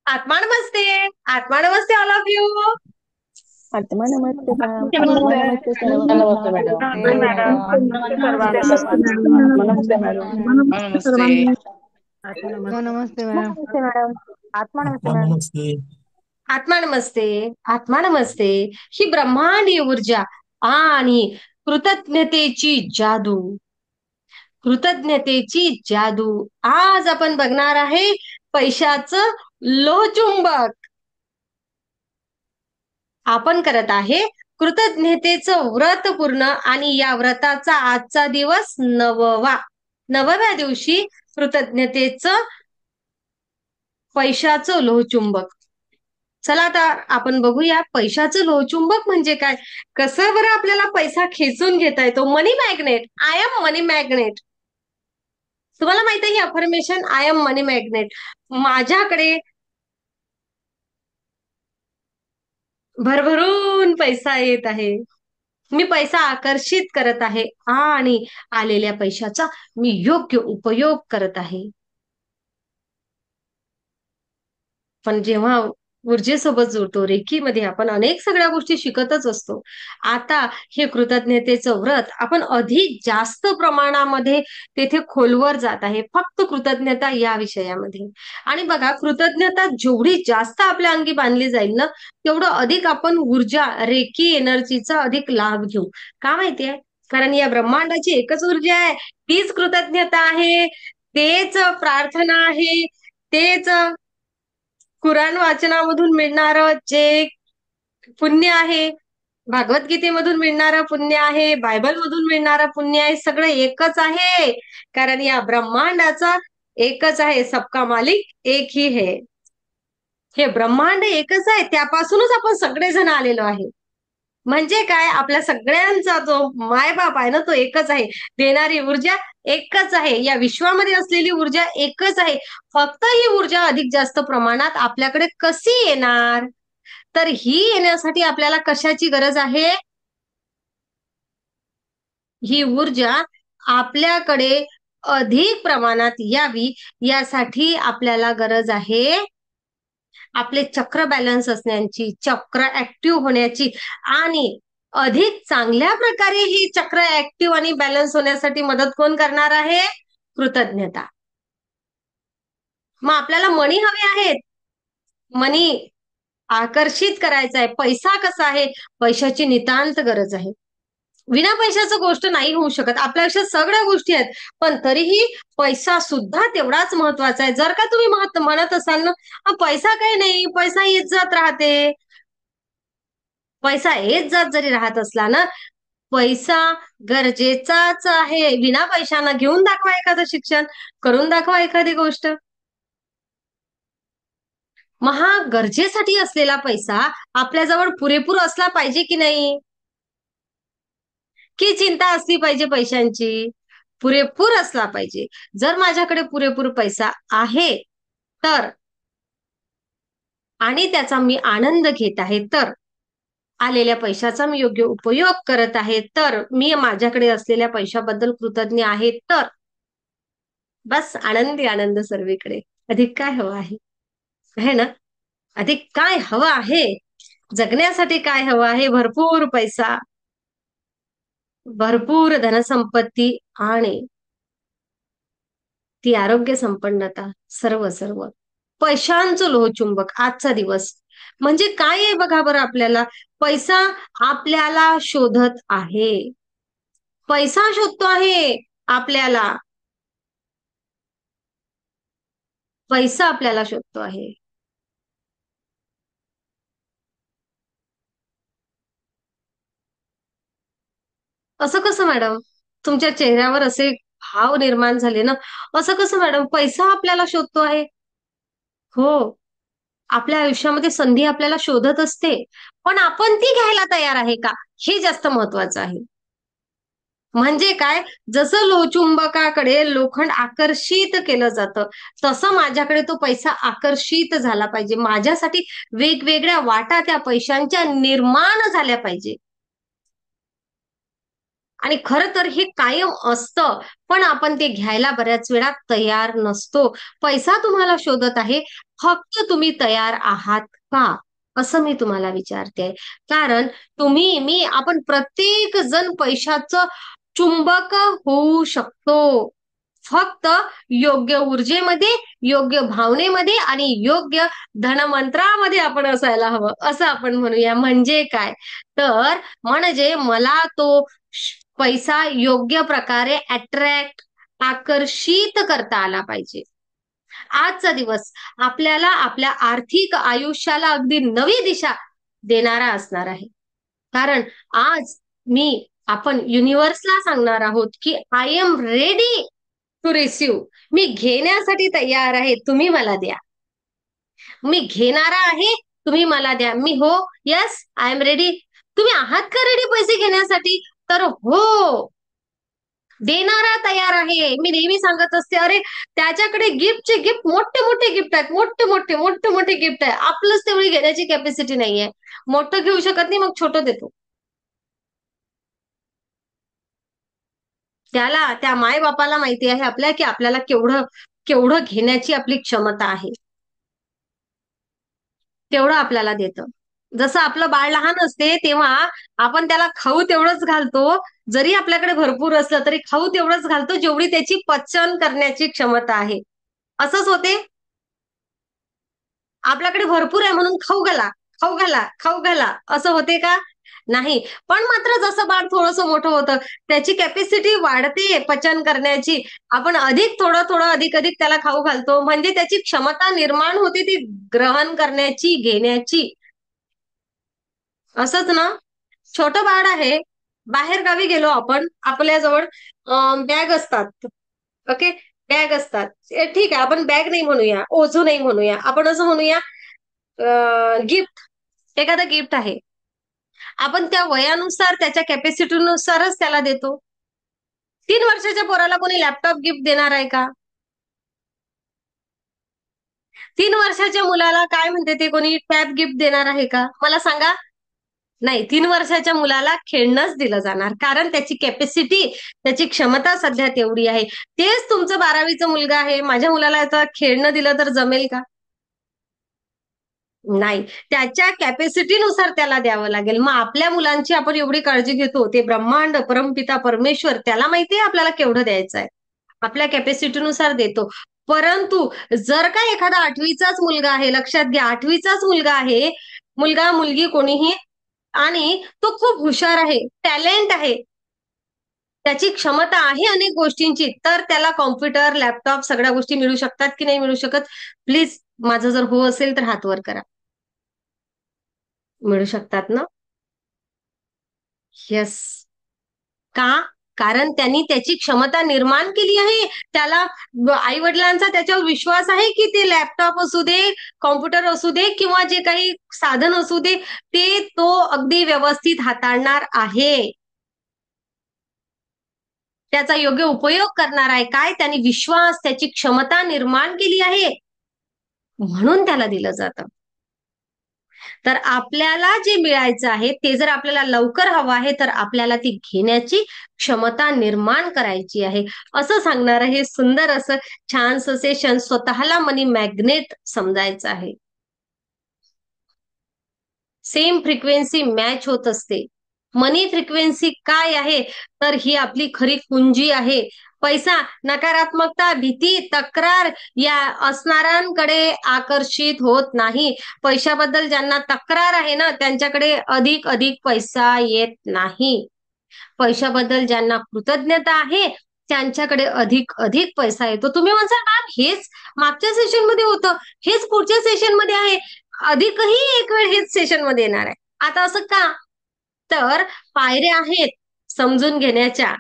आत्मा नमस्ते. आत्मा नमस्ते all of you. आत्मा नमस्ते मॅम. आत्मा नमस्ते. नमस्ते सर्वांना. नमस्ते मॅडम. नमस्ते मॅडम. नमस्ते नमस्ते सर्वांना. मॅडम. नमस्ते मॅडम. नमस्ते नमस्ते. सर्वांना. नमस्ते आत्मा मॅम. नमस्ते मॅडम. आत्मा नमस्ते आत्मा मॅम. नमस्ते. आत्मा नमस्ते. आत्मा नमस्ते. ही ब्रह्मांडीय ऊर्जा आणि कृतज्ञतेची जादू. कृतज्ञतेची जादू. आज आपण बघणार आहे पैशाचं लोहचुंबक. आपण करत आहे कृतज्ञतेचं व्रत पूर्ण आणि या व्रताचा आजचा दिवस 9वा. 9व्या दिवशी कृतज्ञतेचं पैशाचं लोहचुंबक. चला आता आपण बघूया पैशाचं लोहचुंबक म्हणजे काय, कसं बरं आपल्याला पैसा खेचून घेता येतो. Money magnet. I am money magnet. तुम्हाला माहिती आहे ही affirmation, I am money magnet. माझ्याकडे भरभरून पैसा येत आहे. मी पैसा आकर्षित करत आहे आणि आलेल्या पैशाचा मी योग्य उपयोग करत आहे. पण जेव्हा ऊर्जेसोबत जुळतो, रेखीमध्ये आपण अनेक सगळ्या गोष्टी शिकतच असतो. आता हे कृतज्ञतेचं व्रत आपण अधिक जास्त प्रमाणामध्ये तेथे खोलवर जात आहे, फक्त कृतज्ञता या विषयामध्ये. आणि बघा, कृतज्ञता जेवढी जास्त आपल्या अंगी बांधली जाईल ना, तेवढं अधिक आपण ऊर्जा, रेखी एनर्जीचा अधिक लाभ घेऊ. का माहितीये? कारण या ब्रह्मांडाची एकच ऊर्जा आहे, तीच कृतज्ञता आहे, तेच प्रार्थना आहे, तेच कुराण वाचनामधून मिळणारं जे पुण्य आहे, भागवद्गीतेमधून मिळणारं पुण्य आहे, बायबल मधून मिळणारं पुण्य आहे, सगळं एकच आहे. कारण या ब्रह्मांडाचा एकच आहे, सबका मालिक एक ही है. हे ब्रह्मांड एकच आहे, त्यापासूनच आपण सगळेजण आलेलो आहे. म्हणजे काय, आपल्या सगळ्यांचा जो मायबाप आहे ना, तो एकच आहे. देणारी ऊर्जा एकच आहे. या विश्वामध्ये असलेली ऊर्जा एकच आहे. फक्त ही ऊर्जा अधिक जास्त प्रमाणात आपल्याकडे कशी येणार, तर ही येण्यासाठी आपल्याला कशाची गरज आहे? ही ऊर्जा आपल्याकडे अधिक प्रमाणात यावी, यासाठी आपल्याला गरज आहे आपले चक्र बॅलन्स असण्याची, चक्र ऍक्टिव्ह होण्याची. आणि अधिक चांगल्या प्रकारे ही चक्र ऍक्टिव्ह आणि बॅलन्स होण्यासाठी मदत कोण करणार आहे? कृतज्ञता. मग आपल्याला मनी हवे आहेत, मनी आकर्षित करायचा आहे. पैसा कसा आहे? पैशाची नितांत गरज आहे. विना पैशाचं गोष्ट नाही होऊ शकत. आपल्या आयुष्यात सगळ्या गोष्टी आहेत, पण तरीही पैसा सुद्धा तेवढाच महत्वाचा आहे. जर का तुम्ही म्हणत असाल ना, पैसा काही नाही, पैसा येत जात राहते. पैसा येत जात जरी राहत असला ना, पैसा गरजेचाच आहे. विना पैशानं घेऊन दाखवा एखादं शिक्षण, करून दाखवा एखादी गोष्ट. मग हा गरजेसाठी असलेला पैसा आपल्याजवळ पुरेपूर असला पाहिजे की नाही? की चिंता असली पाहिजे पैशांची? पुरेपूर असला पाहिजे. जर माझ्याकडे पुरेपूर पैसा आहे तर, आणि त्याचा मी आनंद घेत आहे तर, आलेल्या पैशाचा मी योग्य उपयोग करत आहे तर, मी माझ्याकडे असलेल्या पैशाबद्दल कृतज्ञ आहे तर, बस आनंदी आनंद सर्वीकडे. अधिक काय हवं आहे? है ना? अधिक काय हवं आहे? जगण्यासाठी काय हवं आहे? भरपूर पैसा, भरपूर धनसंपत्ती आणि ती आरोग्य संपन्नता. सर्व सर्व पैशांचं लोहचुंबक. आजचा दिवस म्हणजे काय आहे बघा बरं. आपल्याला पैसा आपल्याला शोधत आहे. पैसा शोधतो आहे आपल्याला. पैसा आपल्याला शोधतो आहे. असं कसं मॅडम? तुमच्या चेहऱ्यावर असे भाव निर्माण झाले ना. असं कसं मॅडम? पैसा आपल्याला शोधतो आहे. हो, आपल्या आयुष्यामध्ये संधी आपल्याला शोधत असते, पण आपण ती घ्यायला तयार आहे का, हे जास्त महत्वाचं आहे. म्हणजे काय, जसं लोहचुंबकाकडे लोखंड आकर्षित केलं जातं, तसं माझ्याकडे तो पैसा आकर्षित झाला पाहिजे. माझ्यासाठी वेगवेगळ्या वाटा त्या पैशांच्या निर्माण झाल्या पाहिजे. आणि खरं तर हे कायम असतं, पण आपण ते घ्यायला बऱ्याच वेळा तयार नसतो. पैसा तुम्हाला शोधत आहे, फक्त तुम्ही तयार आहात का? असं मी तुम्हाला विचारते. कारण तुम्ही, मी, आपण प्रत्येक जण पैशाचं चुंबक होऊ शकतो. फक्त योग्य ऊर्जेमध्ये, योग्य भावनेमध्ये आणि योग्य धनमंत्रामध्ये आपण असायला हवं, असं आपण म्हणूया. म्हणजे काय? तर म्हणजे मला तो पैसा योग्य प्रकारे अट्रॅक्ट, आकर्षित करता आला पाहिजे. आजचा दिवस आपल्याला आपल्या आर्थिक आयुष्याला अगदी नवी दिशा देणारा असणार आहे. कारण आज आपण युनिव्हर्सला सांगणार आहोत की I am ready to receive. मी घेण्यासाठी तयार आहे, तुम्ही मला द्या. मी घेणारा आहे, तुम्ही मला द्या. मी हो, येस, आय एम रेडी. तुम्ही आहात का रेडी पैसे घेण्यासाठी? तर हो, देणारा तयार आहे. मी नेहमी सांगत असते, अरे त्याच्याकडे गिफ्टचे गिफ्ट, मोठे मोठे गिफ्ट आहेत, मोठे मोठे मोठे मोठे गिफ्ट आहे. आपलंच तेवढी घेण्याची कॅपॅसिटी नाहीये. मोठं घेऊ शकत नाही, मग छोटं देतो. त्या मायबापाला माहिती आहे आपल्या की आपल्याला केवढं केवढं घेण्याची आपली क्षमता आहे. तेवढं आपल्याला देतं. जसं आपलं बाळ लहान असते तेव्हा आपण त्याला खाऊ तेवढंच घालतो. जरी आपल्याकडे भरपूर असलं तरी खाऊ तेवढंच घालतो जेवढी त्याची पचन करण्याची क्षमता आहे. असंच होते. आपल्याकडे भरपूर आहे म्हणून खाऊ घाला, खाऊ घाला, खाऊ घाला, असं होते का? नाही. पण मात्र जसं बाळ थोडंसं मोठं होतं, त्याची कॅपॅसिटी वाढते पचन करण्याची. आपण अधिक थोडं थोडं अधिक अधिक त्याला खाऊ घालतो, म्हणजे त्याची क्षमता निर्माण होते ती ग्रहण करण्याची, घेण्याची. असंच ना, छोटं बाळ आहे, बाहेर गावी गेलो आपण, आपल्याजवळ बॅग असतात. ओके, बॅग असतात. ठीक आहे, आपण बॅग नाही म्हणूया, ओझू नाही म्हणूया, आपण असं म्हणूया गिफ्ट. एखादं गिफ्ट आहे, आपण त्या वयानुसार, त्याच्या कॅपॅसिटीनुसारच त्याला देतो. 3 वर्षाच्या पोराला कोणी लॅपटॉप गिफ्ट देणार आहे का? 3 वर्षाच्या मुलाला काय म्हणते ते कोणी टॅब गिफ्ट देणार आहे का? मला सांगा. नाही, 3 वर्षाच्या मुलाला खेळणंच दिलं जाणार, कारण त्याची कॅपॅसिटी, त्याची क्षमता सध्या तेवढी आहे. तेच तुमचं 12वीचा मुलगा आहे, माझ्या मुलाला आता खेळणं दिलं तर जमेल का? नाही. त्याच्या कॅपॅसिटीनुसार त्याला द्यावं लागेल. मग आपल्या मुलांची आपण एवढी काळजी घेतो, ते ब्रह्मांड, परमपिता परमेश्वर, त्याला माहितीये आपल्याला केवढं द्यायचं आहे. आपल्या कॅपॅसिटीनुसार देतो. परंतु जर का एखादा 8वीचाच मुलगा आहे, लक्षात घ्या, 8वीचाच मुलगा आहे, मुलगा मुलगी कोणीही, आणि तो खूप हुशार आहे, टॅलेंट आहे, त्याची क्षमता आहे अनेक गोष्टींची, तर त्याला कॉम्प्युटर, लॅपटॉप सगळ्या गोष्टी मिळू शकतात की नाही मिळू शकत? प्लीज, माझं जर हो असेल तर हात वर करा. मिळू शकतात ना? येस. का? कारण त्यांनी त्याची क्षमता निर्माण केली आहे. त्याला आई वडिलांचा त्याच्यावर विश्वास आहे की ते लॅपटॉप असू दे, कॉम्प्युटर असू दे किंवा जे काही साधन असू दे, ते तो अगदी व्यवस्थित हाताळणार आहे. त्याचा योग्य उपयोग करणार आहे. काय? त्यांनी विश्वास, त्याची क्षमता निर्माण केली आहे, म्हणून त्याला दिलं जातं. तर आपल्याला जे मिळायचं आहे ते जर आपल्याला लवकर हवं आहे, तर आपल्याला ती घेण्याची क्षमता निर्माण करायची आहे, असं सांगणारं हे सुंदर असं छानसं सेशन स्वतःला मनी मॅग्नेट समजायचं आहे. सेम फ्रिक्वेन्सी मॅच होत असते. मनी फ्रिक्वेन्सी काय आहे? तर ही आपली खरी कुंजी आहे. पैसा नकारात्मकता, भीती, तक्रार या असणाऱ्यांकडे आकर्षित होत नाही. पैशाबद्दल ज्यांना तक्रार आहे ना, त्यांच्याकडे अधिक अधिक पैसा येत नाही. पैशाबद्दल ज्यांना कृतज्ञता आहे, त्यांच्याकडे अधिक अधिक पैसा येतो. तुम्ही म्हणसाल मॅम, हेच मागच्या सेशनमध्ये होतं, हेच पुढच्या सेशनमध्ये आहे, अधिकही एक वेळ हेच सेशनमध्ये येणार आहे. आता असं का? तर पायऱ्या आहेत समजून घेण्याच्या.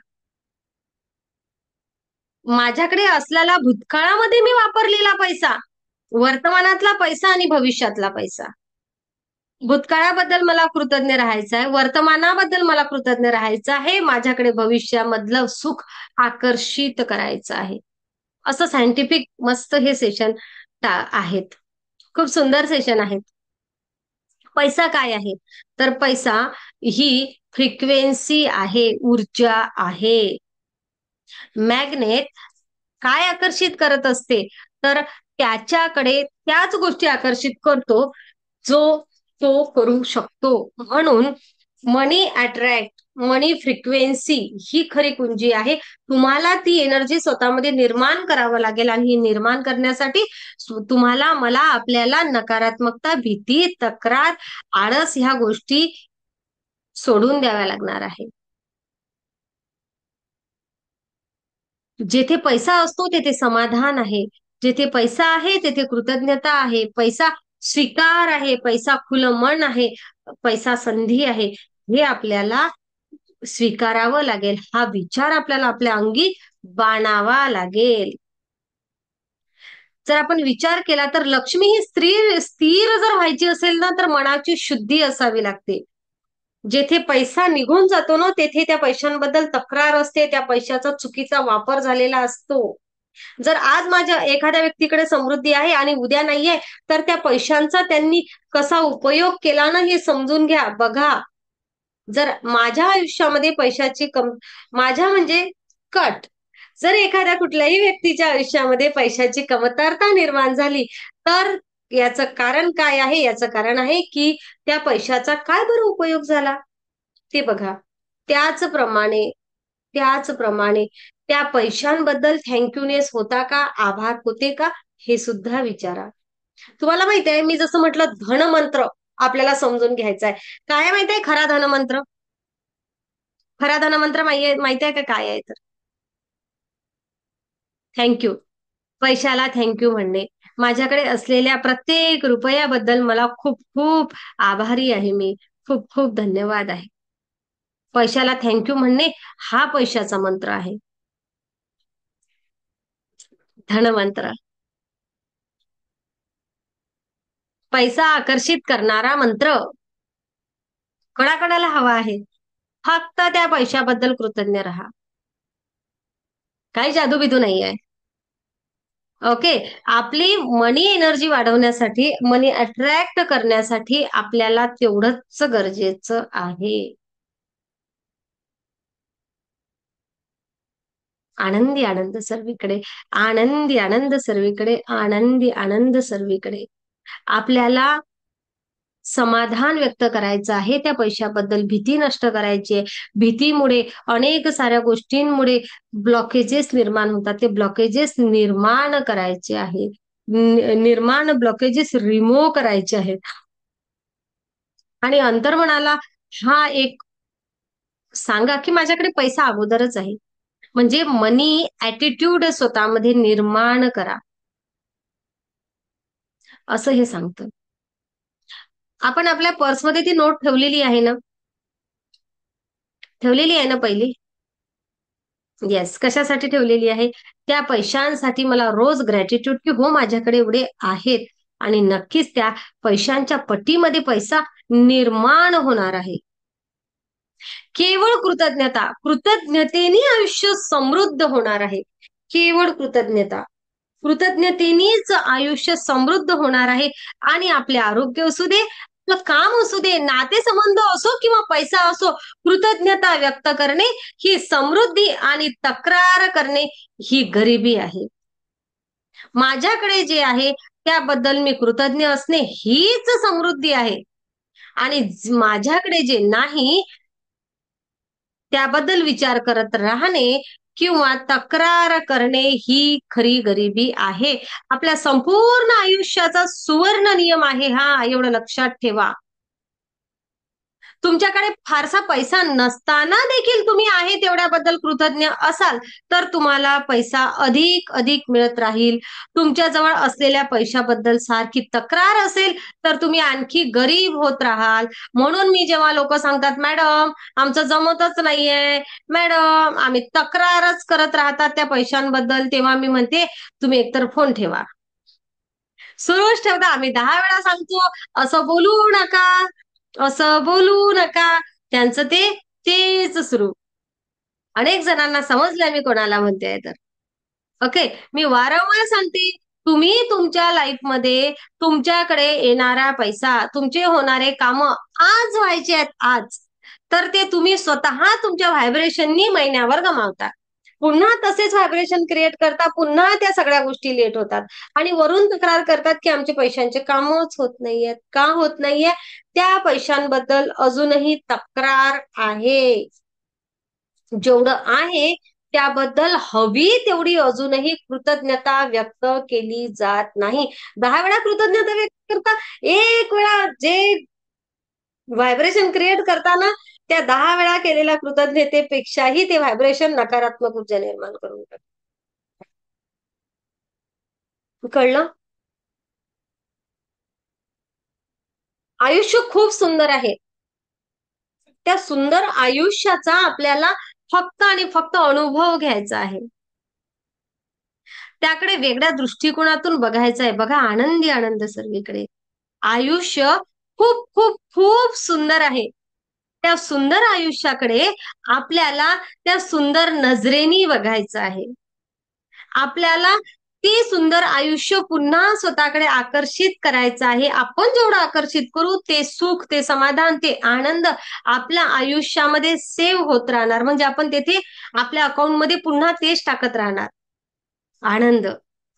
माझ्याकडे असलेला भूतकाळामध्ये मी वापरलेला पैसा, वर्तमानातला पैसा आणि भविष्यातला पैसा. भूतकाळाबद्दल मला कृतज्ञ राहायचं आहे, वर्तमानाबद्दल मला कृतज्ञ राहायचं आहे, माझ्याकडे भविष्यामधलं सुख आकर्षित करायचं आहे. असं सायंटिफिक मस्त हे सेशन आहेत. खूप सुंदर सेशन आहेत. पैसा काय आहे? तर पैसा ही फ्रिक्वेन्सी आहे, ऊर्जा आहे. मॅग्नेट काय आकर्षित करत असते? तर त्याच्याकडे त्याच गोष्टी आकर्षित करतो जो तो करू शकतो. म्हणून मनी अट्रॅक्ट, मनी फ्रिक्वेन्सी ही खरी कुंजी आहे. तुम्हाला ती एनर्जी स्वतःमध्ये निर्माण करावं लागेल आणि ही निर्माण करण्यासाठी तुम्हाला, मला, आपल्याला नकारात्मकता, भीती, तक्रार, आळस ह्या गोष्टी सोडून द्याव्या लागणार आहे. जेथे पैसा असतो तेथे समाधान आहे. जेथे पैसा आहे तेथे कृतज्ञता आहे. पैसा स्वीकार आहे. पैसा खुलं मन आहे. पैसा संधी आहे. हे आपल्याला स्वीकारावं लागेल. हा विचार आपल्याला आपल्या अंगी बाणावा लागेल. जर आपण विचार केला तर लक्ष्मी ही स्थिर जर व्हायची असेल ना, तर मनाची शुद्धी असावी लागते. जेथे पैसा निघून जातो ना, तेथे त्या पैशांबद्दल तक्रार असते. त्या पैशाचा चुकीचा वापर झालेला असतो. जर आज माझ्या एखाद्या व्यक्तीकडे समृद्धी आहे आणि उद्या नाहीये, तर त्या पैशांचा त्यांनी कसा उपयोग केला ना, हे समजून घ्या, बघा. जर माझ्या आयुष्यामध्ये पैशाची माझ्या म्हणजे कट, जर एखाद्या कुठल्याही व्यक्तीच्या आयुष्यामध्ये पैशाची कमतरता निर्माण झाली, तर याचं कारण काय आहे? याचं कारण आहे की त्या पैशाचा काय बरं उपयोग झाला ते बघा. त्याचप्रमाणे त्याचप्रमाणे त्या पैशांबद्दल थँक्यूनेस होता का? आभार होते का? हे सुद्धा विचारा. तुम्हाला माहिती आहे, मी जसं म्हटलं धनमंत्र आपल्याला समजून घ्यायचा आहे. काय माहिती आहे खरा धनमंत्र? खरा धनमंत्र माहिती आहे का काय आहे? तर थँक्यू. पैशाला थँक्यू म्हणणे. माझ्याकडे असलेल्या प्रत्येक रुपयाबद्दल मला खूप खूप आभारी आहे मी. खूप खूप धन्यवाद आहे. पैशाला थँक्यू म्हणणे हा पैशाचा मंत्र आहे. धनमंत्र. पैसा आकर्षित करणारा मंत्र कणाकणाला हवा आहे. फक्त त्या पैशाबद्दल कृतज्ञ राहा. काही जादू बिदू नाहीये. ओके. आपली मनी एनर्जी वाढवण्यासाठी, मनी अट्रॅक्ट करण्यासाठी आपल्याला तेवढंच गरजेचं आहे. आनंदी आनंद सर्वीकडे, आनंदी आनंद सर्वीकडे, आनंदी आनंद सर्वीकडे. आपल्याला समाधान व्यक्त करायचं आहे. त्या पैशाबद्दल भीती नष्ट करायची आहे. भीतीमुळे अनेक साऱ्या गोष्टींमुळे ब्लॉकेजेस निर्माण होतात. ते ब्लॉकेजेस निर्माण करायचे आहेत. ब्लॉकेजेस रिमूव्ह करायचे आहेत. आणि अंतर्मनाला हा एक सांगा की माझ्याकडे पैसा अगोदरच आहे. म्हणजे मनी ऍटिट्यूड स्वतःमध्ये निर्माण करा, असं हे सांगतं. आपण आपल्या पर्समध्ये ती नोट ठेवलेली आहे ना? ठेवलेली आहे ना पहिली? येस. कशासाठी ठेवलेली आहे? त्या पैशांसाठी मला रोज ग्रॅटिट्यूड की हो माझ्याकडे एवढे आहेत आणि नक्कीच त्या पैशांच्या पट्टीमध्ये पैसा निर्माण होणार आहे. केवळ कृतज्ञता, कृतज्ञतेने आयुष्य समृद्ध होणार आहे. केवळ कृतज्ञता, कृतज्ञतेनेच आयुष्य समृद्ध होणार आहे. आणि आपले आरोग्य असू दे, आपलं काम असू दे, नातेसंबंध असो किंवा पैसा असो, कृतज्ञता व्यक्त करणे ही समृद्धी आणि तक्रार करणे ही गरिबी आहे. माझ्याकडे जे आहे त्याबद्दल मी कृतज्ञ असणे हीच समृद्धी आहे. आणि माझ्याकडे जे नाही त्याबद्दल विचार करत राहणे किंवा तक्रार करणे ही खरी गरिबी आहे. आपल्या संपूर्ण आयुष्याचा सुवर्ण नियम आहे हा, एवढं लक्षात ठेवा. तुमच्याकडे फारसा पैसा नसताना देखील तुम्ही आहे तेवढ्याबद्दल कृतज्ञ असाल तर तुम्हाला पैसा अधिक अधिक मिळत राहील. तुमच्याजवळ असलेल्या पैशाबद्दल सारखी तक्रार असेल तर तुम्ही आणखी गरीब होत राहाल. म्हणून मी जेव्हा लोक सांगतात मॅडम आमचं जमतच नाहीये, मॅडम आम्ही तक्रारच करत राहतात त्या पैशांबद्दल, तेव्हा मी म्हणते तुम्ही एकतर फोन ठेवा. सुरूच ठेवता. आम्ही 10 वेळा सांगतो असं बोलू नका, असं बोलू नका. त्यांचं तेच सुरू. अनेक जणांना समजलंय मी कोणाला म्हणते तर. ओके. मी वारंवार सांगते तुम्ही तुमच्या लाईफमध्ये तुमच्याकडे येणारा पैसा, तुमचे होणारे काम आज व्हायचे आहेत आज, तर ते तुम्ही स्वतः तुमच्या व्हायब्रेशननी महिन्यावर गमावता. पुन्हा तसेच व्हायब्रेशन क्रिएट करता, पुन्हा त्या सगळ्या गोष्टी लेट होतात आणि वरून तक्रार करतात की आमचे पैशांचे कामच होत नाहीयेत. का होत नाहीये? त्या पैशांबद्दल अजूनही तक्रार आहे. जेवढं आहे त्याबद्दल हवी तेवढी अजूनही कृतज्ञता व्यक्त केली जात नाही. 10 वेळा कृतज्ञता व्यक्त करता, एक वेळा जे व्हायब्रेशन क्रिएट करताना त्या 10 वेळा केलेल्या कृतज्ञतेपेक्षाही ते व्हायब्रेशन नकारात्मक ऊर्जा निर्माण करून टाकतं. कळलं? आयुष्य खूप सुंदर आहे. त्या सुंदर आयुष्याचा आपल्याला फक्त आणि फक्त अनुभव घ्यायचा आहे. त्याकडे वेगळ्या दृष्टिकोनातून बघायचं आहे. बघा, आनंदी आनंद सर्वीकडे. आयुष्य खूप खूप खूप सुंदर आहे. त्या सुंदर आयुष्याकडे आपल्याला त्या सुंदर नजरेनी बघायचं आहे. आपल्याला ती सुंदर आयुष्य पुन्हा स्वतःकडे आकर्षित करायचं आहे. आपण जेवढं आकर्षित करू ते सुख, ते समाधान, ते आनंद आपल्या आयुष्यामध्ये सेव्ह होत राहणार. म्हणजे आपण तेथे आपल्या अकाउंटमध्ये पुन्हा तेच टाकत राहणार. आनंद,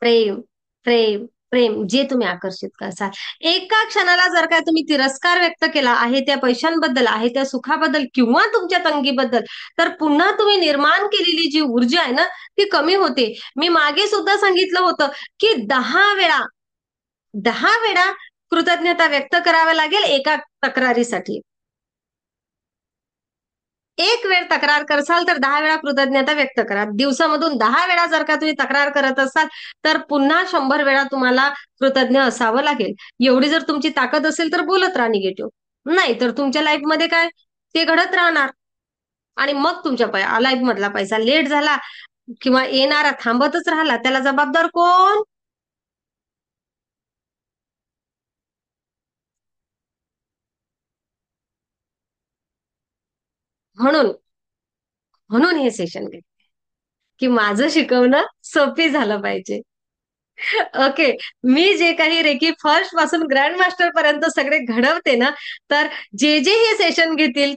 प्रेम, प्रेम, प्रेम जे तुम्ही आकर्षित करसाल. एका क्षणाला जर काय तुम्ही तिरस्कार व्यक्त केला आहे त्या पैशांबद्दल, आहे त्या सुखाबद्दल किंवा तुमच्या तंगीबद्दल, तर पुन्हा तुम्ही निर्माण केलेली जी ऊर्जा आहे ना ती कमी होते. मी मागे सुद्धा सांगितलं होतं की 10 वेळा कृतज्ञता व्यक्त कराव्या लागेल एका तक्रारीसाठी. एक वेळ तक्रार करसाल तर 10 वेळा कृतज्ञता व्यक्त करा. दिवसामधून 10 वेळा जर का तुम्ही तक्रार करत असाल तर पुन्हा 100 वेळा तुम्हाला कृतज्ञ असावं लागेल. एवढी जर तुमची ताकद असेल तर बोलत राहा निगेटिव्ह. नाही तर तुमच्या लाईफमध्ये काय ते घडत राहणार आणि मग तुमच्या लाईफ मधला पैसा लेट झाला किंवा येणारा थांबतच राहिला, त्याला जबाबदार कोण? म्हणून म्हणून हे सेशन घेतले की माझं शिकवणं सोपी झालं पाहिजे. ओके. मी जे काही रेकी फर्स्ट पासून ग्रँड मास्टर पर्यंत सगळे घडवते ना, तर जे जे हे सेशन घेतील,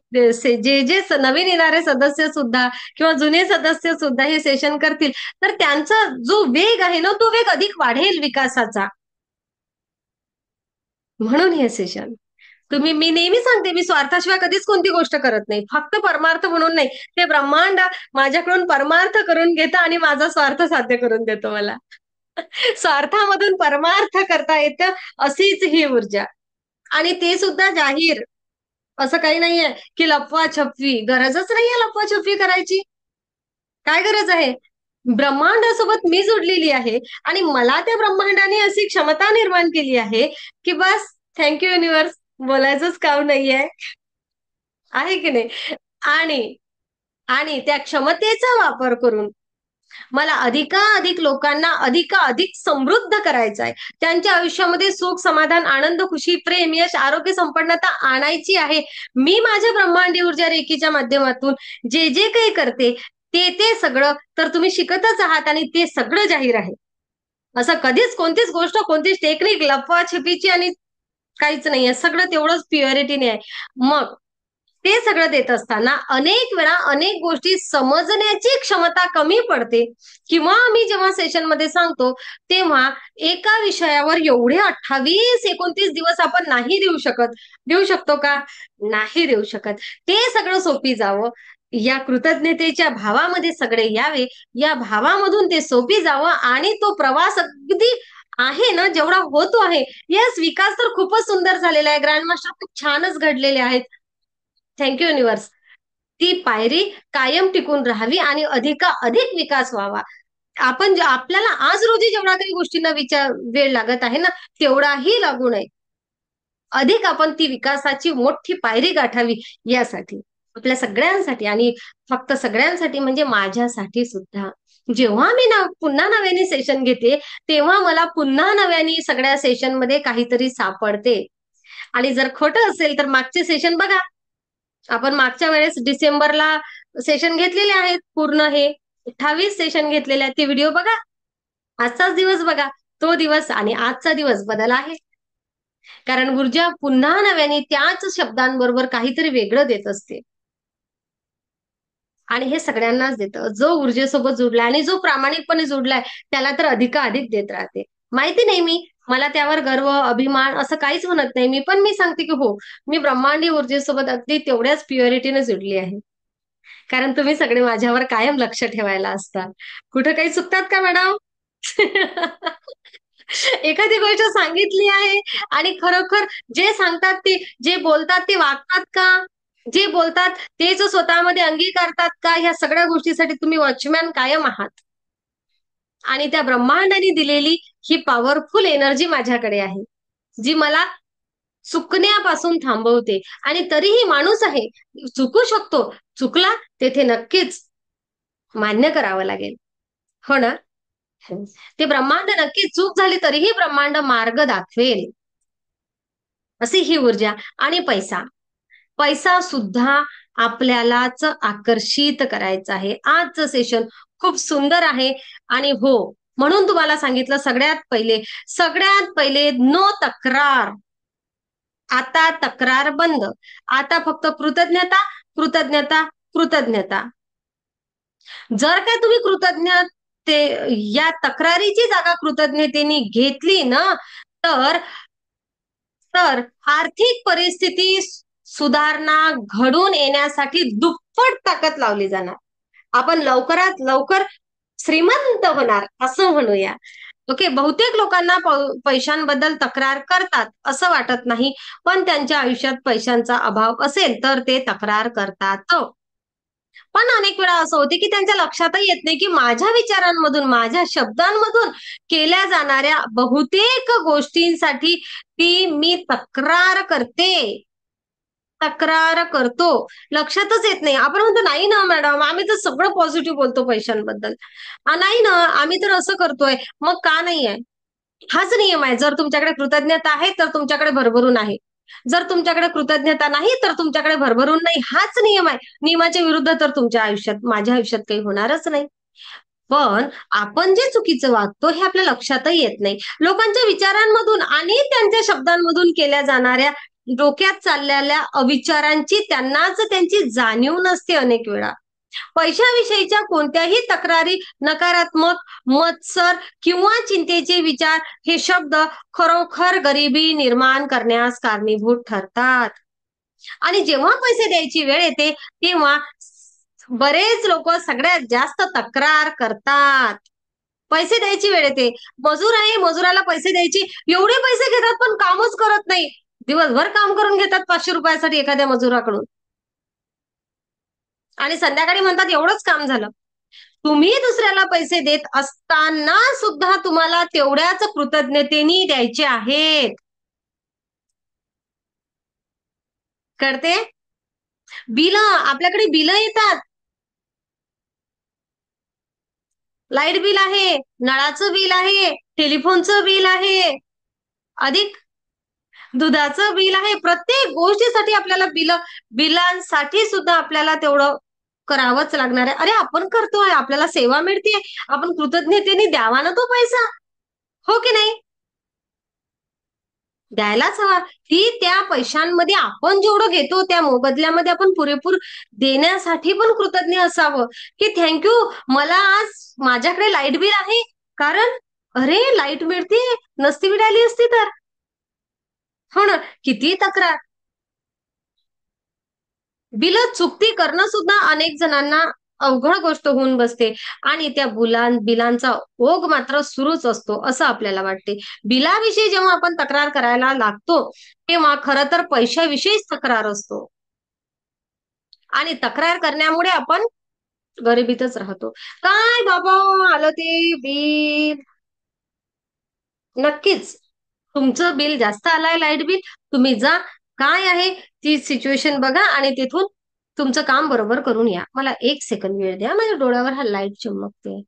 जे जे नवीन येणारे सदस्य सुद्धा किंवा जुने सदस्य सुद्धा हे सेशन करतील, तर त्यांचा जो वेग आहे ना तो वेग अधिक वाढेल विकासाचा. म्हणून हे सेशन मी नेहमी सांगते, मी स्वार्थाशिवाय कधीच कोणती गोष्ट करत नाही. फक्त परमार्थ म्हणून नाही, ते ब्रह्मांड माझ्याकडून परमार्थ करून घेतं आणि माझा स्वार्थ साध्य करून देतो मला. स्वार्थामधून परमार्थ करता येतं, अशीच ही ऊर्जा. आणि ते सुद्धा जाहीर. असं काही नाहीये की लपवा-छपवी. गरजच नाहीये लपवा-छपवी करायची. काय गरज आहे? ब्रह्मांडासोबत मी जोडलेली आहे आणि मला त्या ब्रह्मांडाने अशी क्षमता निर्माण केली आहे की बस थँक्यू युनिव्हर्स, बोलायचंच काम नाहीये. आहे की नाही? आणि आणि त्या क्षमतेचा वापर करून मला अधिकाधिक लोकांना अधिकाधिक समृद्ध करायचं आहे. त्यांच्या आयुष्यामध्ये सुख, समाधान, आनंद, खुशी, प्रेम, यश, आरोग्य, संपन्नता आणायची आहे. मी माझ्या ब्रह्मांडी ऊर्जा रेकीच्या माध्यमातून जे जे काही करते ते सगळं तर तुम्ही शिकतच आहात आणि ते सगळं जाहीर आहे. असं कधीच कोणतीच गोष्ट, कोणतीच टेक्निक लपवा-छपीची आणि काहीच नाहीये. सगळं तेवढंच प्युअरिटीने आहे. मग ते सगळं देत असताना अनेक वेळा अनेक गोष्टी समजण्याची क्षमता कमी पडते किंवा मी जेव्हा सेशनमध्ये सांगतो तेव्हा एका विषयावर एवढे 28-29 दिवस आपण नाही देऊ शकत. देऊ शकतो का? नाही देऊ शकत. ते सगळं सोपी जावं, या कृतज्ञतेच्या भावामध्ये सगळे यावे, या भावामधून ते सोपी जावं आणि तो प्रवास अगदी आहे ना जेवढा होतो आहे. येस, विकास तर खूपच सुंदर झालेला आहे. ग्रँडमास्टर खूप छानच घडलेले आहेत. Thank you universe. ती पायरी कायम टिकून राहावी आणि अधिकाधिक विकास व्हावा. आपल्याला आज रोजी जेवढा काही गोष्टींना वेळ लागत आहे ना तेवढाही लागू नये. अधिक आपण ती विकासाची मोठी पायरी गाठावी यासाठी, आपल्या सगळ्यांसाठी आणि फक्त सगळ्यांसाठी म्हणजे माझ्यासाठी सुद्धा. जेव्हा मी पुन्हा नव्याने सेशन घेते तेव्हा मला पुन्हा नव्याने सगळ्या सेशनमध्ये काहीतरी सापडते. आणि जर खोटं असेल तर मागचे सेशन बघा. आपण मागच्या वेळेस डिसेंबरला सेशन घेतलेले आहेत. पूर्ण हे 28 सेशन घेतलेले आहेत. ते व्हिडिओ बघा. आजचाच दिवस बघा. तो दिवस आणि आजचा दिवस बदल आहे. कारण ऊर्जा पुन्हा नव्याने त्याच शब्दांबरोबर काहीतरी वेगळं देत असते. आणि हे सगळ्यांनाच देतं. जो ऊर्जेसोबत जुडलाय आणि जो प्रामाणिकपणे जुडलाय त्याला तर अधिकाधिक देत राहते. माहिती नाही मला त्यावर गर्व, अभिमान असं काहीच म्हणत नाही मी. पण मी सांगते की हो, मी ब्रह्मांडी ऊर्जेसोबत अगदी तेवढ्याच प्युरिटीने जुडली आहे. कारण तुम्ही सगळे माझ्यावर कायम लक्ष ठेवायला असता. कुठं काही चुकतात का मॅडम? एखादी गोष्ट सांगितली आहे आणि खरोखर जे सांगतात ते, जे बोलतात ते वागतात का? जे बोलतात तेच स्वतःमध्ये अंगीकारतात का? ह्या सगळ्या गोष्टीसाठी तुम्ही वॉचमॅन कायम आहात. आणि त्या ब्रह्मांडाने दिलेली ही पॉवरफुल एनर्जी माझ्याकडे आहे, जी मला चुकण्यापासून थांबवते. आणि तरीही माणूस आहे, चुकू शकतो. चुकला तेथे नक्कीच मान्य करावं लागेल. हो ना? ते ब्रह्मांड नक्कीच चूक झाली तरीही ब्रह्मांड मार्ग दाखवेल. अशी ही ऊर्जा. आणि पैसा. पैसा सुद्धा आपल्यालाच आकर्षित करायचा आहे. आजचं सेशन खूप सुंदर आहे. आणि हो, म्हणून तुम्हाला सांगितलं सगळ्यात पहिले नो तक्रार. आता तक्रार बंद. आता फक्त कृतज्ञता, कृतज्ञता, कृतज्ञता. जर काय तुम्ही ते या तक्रारीची जागा कृतज्ञतेने घेतली ना, तर तर आर्थिक परिस्थिती सुधारणा घडून येण्यासाठी दुप्पट ताकद लावली जाणार. आपण लवकरात लवकर श्रीमंत होणार असं म्हणूया. ओके. बहुतेक लोकांना पैशांबद्दल तक्रार करतात असं वाटत नाही, पण त्यांच्या आयुष्यात पैशांचा अभाव असेल तर ते तक्रार करतात. पण अनेक वेळा असं होते की त्यांच्या लक्षातही येत नाही की माझ्या विचारांमधून, माझ्या शब्दांमधून केल्या जाणाऱ्या बहुतेक गोष्टींसाठी मी तक्रार करतो. लक्षातच येत नाही. आपण म्हणतो नाही ना मॅडम, आम्ही तर सगळं पॉझिटिव्ह बोलतो पैशांबद्दल. नाही ना, आम्ही तर असं करतोय. मग का नाहीये? हाच नियम आहे. जर तुमच्याकडे कृतज्ञता आहे तर तुमच्याकडे भरभरून आहे. जर तुमच्याकडे कृतज्ञता नाही तर तुमच्याकडे भरभरून नाही. हाच नियम आहे. नियमाच्या विरुद्ध तर तुमच्या आयुष्यात, माझ्या आयुष्यात काही होणारच नाही. पण आपण जे चुकीचं वागतो हे आपल्या लक्षातही येत नाही. लोकांच्या विचारांमधून आणि त्यांच्या शब्दांमधून केल्या जाणाऱ्या डोक्यात चाललेल्या अविचारांची त्यांनाच त्यांची जाणीव नसते अनेक वेळा. पैशाविषयीच्या कोणत्याही तक्रारी, नकारात्मक, मत्सर किंवा चिंतेचे विचार हे शब्द खरोखर गरिबी निर्माण करण्यास कारणीभूत ठरतात. आणि जेव्हा पैसे द्यायची वेळ येते तेव्हा बरेच लोक सगळ्यात जास्त तक्रार करतात. पैसे द्यायची वेळ येते, मजूर आहे, मजुराला पैसे द्यायची, एवढे पैसे घेतात पण कामच करत नाही. दिवसभर काम करून घेतात 500 रुपयासाठी एखाद्या मजुराकडून. आणि संध्याकाळी म्हणतात एवढंच काम झालं. तुम्ही दुसऱ्याला पैसे देत असताना सुद्धा तुम्हाला तेवढ्याच कृतज्ञतेने द्यायचे आहेत. कळते? आपल्याकडे बिल येतात. लाईट बिल आहे, नळाचं बिल आहे, टेलिफोनचं बिल आहे, अधिक दुधाचं बिल आहे. प्रत्येक गोष्टीसाठी आपल्याला बिलांसाठी सुद्धा आपल्याला तेवढं करावंच लागणार आहे. अरे आपण करतोय, आपल्याला सेवा मिळते, आपण कृतज्ञतेने द्यावा ना तो पैसा. हो की नाही? द्यायलाच हवा. त्या पैशांमध्ये आपण जेवढं घेतो त्या मोबदल्यामध्ये आपण पुरेपूर देण्यासाठी पण कृतज्ञ असावं की थँक्यू, मला आज माझ्याकडे लाईट बिल आहे, कारण अरे लाईट मिळते, नसती मिळाली असती तर. हो ना? किती तक्रार. बिलं चुकती करणं सुद्धा अनेक जणांना अवघड गोष्ट होऊन बसते. आणि त्या बिलांचा ओघ मात्र सुरूच असतो असं आपल्याला वाटते. बिलाविषयी जेव्हा आपण तक्रार करायला लागतो तेव्हा खरं तर पैशाविषयीच तक्रार असतो. आणि तक्रार करण्यामुळे आपण गरिबीतच राहतो. काय बाबा आलं ते बिल. नक्कीच तुमचं बिल जास्त आलंय, लाईट बिल. तुम्ही जा, काय आहे ती सिच्युएशन बघा आणि तिथून तुमचं काम बरोबर करून या. मला 1 सेकंद वेळ द्या, माझ्या डोळ्यावर हा लाईट चमकते.